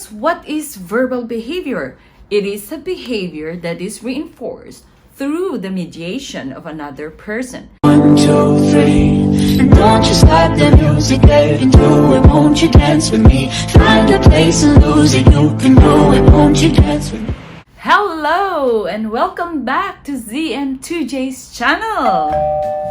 Yes, what is verbal behavior? It is a behavior that is reinforced through the mediation of another person. 1, 2, 3. And don't you stop the music, get into it. Won't you dance with me? Find a place and lose it. You can do it. Won't you dance with me? Hello and welcome back to ZM2J's channel.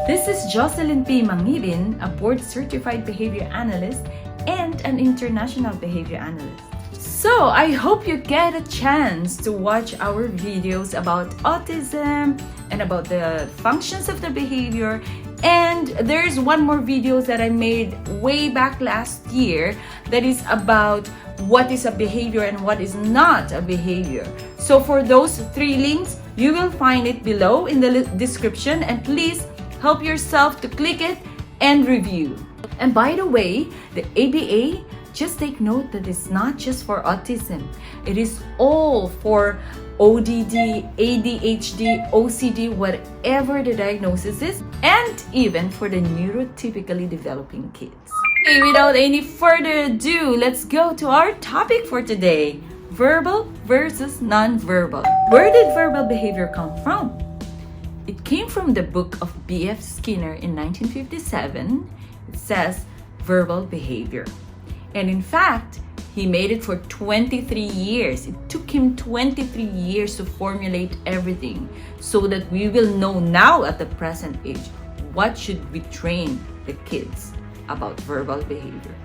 This is Jocelyn P. Mangibin, a board-certified behavior analyst and an international behavior analyst. So, I hope you get a chance to watch our videos about autism and about the functions of the behavior. And there's one more video that I made way back last year that is about what is a behavior and what is not a behavior. So for those 3 links, you will find it below in the description, and please help yourself to click it and review. And by the way, the ABA, just take note that it's not just for autism. It is all for ODD, ADHD, OCD, whatever the diagnosis is, and even for the neurotypically developing kids. Okay, without any further ado, let's go to our topic for today. Verbal versus non-verbal. Where did verbal behavior come from? It came from the book of B.F. Skinner in 1957. It says verbal behavior. And in fact, he made it for 23 years. It took him 23 years to formulate everything so that we will know now at the present age what should we train the kids about verbal behavior.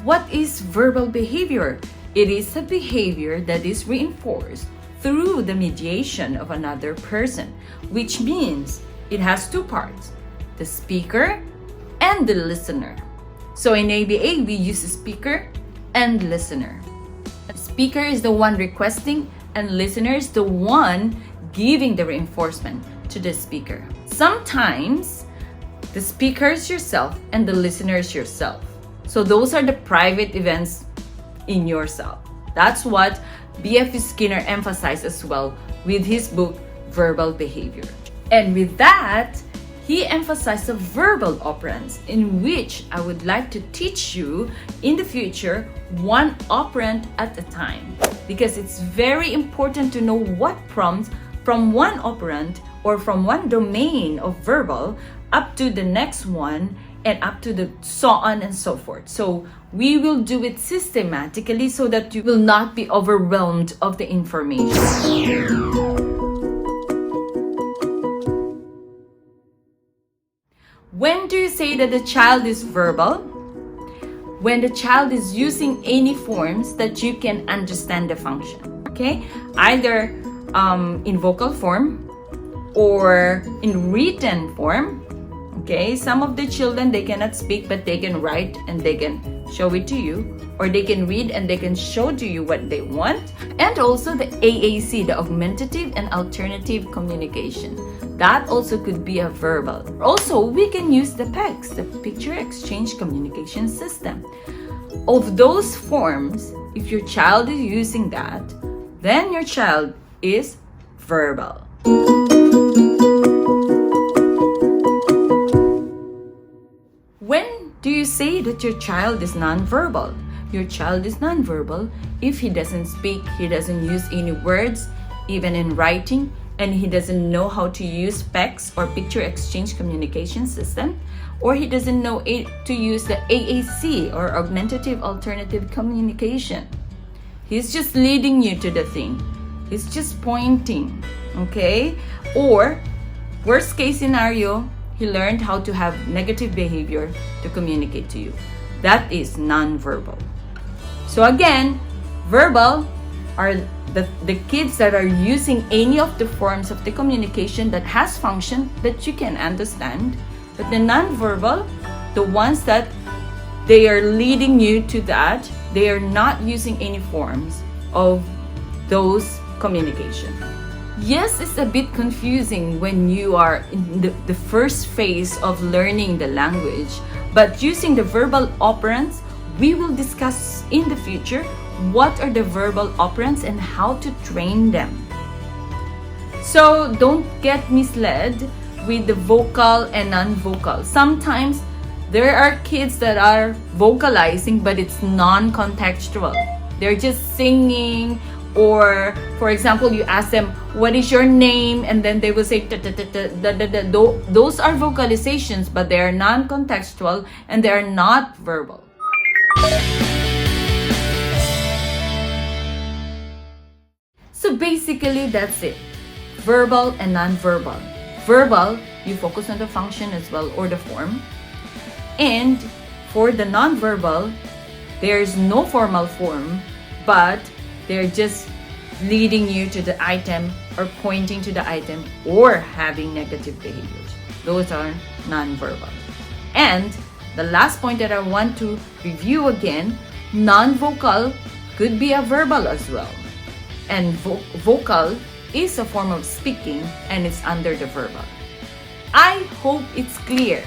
What is verbal behavior? It is a behavior that is reinforced through the mediation of another person, which means it has 2 parts, the speaker and the listener. So in ABA, we use speaker and listener. The speaker is the one requesting and listener is the one giving the reinforcement to the speaker. Sometimes the speaker is yourself and the listener is yourself. So those are the private events in yourself. That's what B.F. Skinner emphasized as well with his book, Verbal Behavior. And with that, he emphasized the verbal operands, in which I would like to teach you in the future 1 operand at a time, because it's very important to know what prompts from 1 operand or from 1 domain of verbal up to the next one and up to the so on and so forth. So we will do it systematically so that you will not be overwhelmed of the information. When do you say that the child is verbal? When the child is using any forms that you can understand the function, okay? Either in vocal form or in written form, okay? Some of the children, they cannot speak, but they can write and they can show it to you, or they can read and they can show to you what they want. And also the AAC, the augmentative and alternative communication. That also could be a verbal. Also, we can use the PECS, the Picture Exchange Communication System. Of those forms, if your child is using that, then your child is verbal. When do you say that your child is nonverbal? Your child is nonverbal if he doesn't speak, he doesn't use any words, even in writing, and he doesn't know how to use PECS or Picture Exchange Communication System, or he doesn't know to use the AAC or Augmentative Alternative Communication. He's just leading you to the thing. He's just pointing, okay? Or, worst case scenario, he learned how to have negative behavior to communicate to you. That is non-verbal. So again, verbal are the kids that are using any of the forms of the communication that has function that you can understand. But the non-verbal, the ones that they are leading you to that, they are not using any forms of those communication. Yes, it's a bit confusing when you are in the first phase of learning the language, but using the verbal operands, we will discuss in the future what are the verbal operands and how to train them. So don't get misled with the vocal and non-vocal. Sometimes there are kids that are vocalizing but it's non-contextual. they're just singing, or for example, you ask them, what is your name? And then they will say, "Ta, ta, ta, ta, da, da, da." Those are vocalizations, but they are non-contextual and they are not verbal. So basically, that's it. Verbal and non-verbal. Verbal, you focus on the function as well, or the form. And for the non-verbal, there's no formal form, but they're just leading you to the item or pointing to the item or having negative behaviors. Those are non-verbal. And the last point that I want to review again, non-vocal could be a verbal as well. And vocal is a form of speaking and it's under the verbal. I hope it's clear.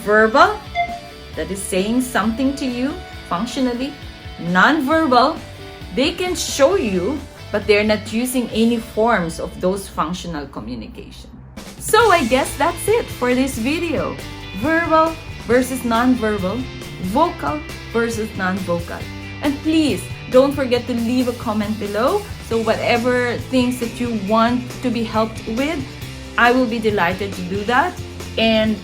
Verbal, that is saying something to you functionally. Non-verbal, they can show you, but they're not using any forms of those functional communication. So I guess that's it for this video. Verbal versus non-verbal, vocal versus non-vocal. And please, don't forget to leave a comment below. So whatever things that you want to be helped with, I will be delighted to do that. And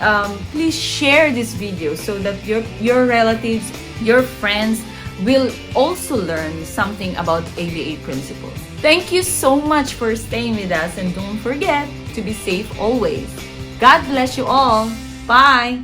please share this video so that your relatives, your friends will also learn something about ABA principles. Thank you so much for staying with us, and don't forget to be safe always. God bless you all. Bye!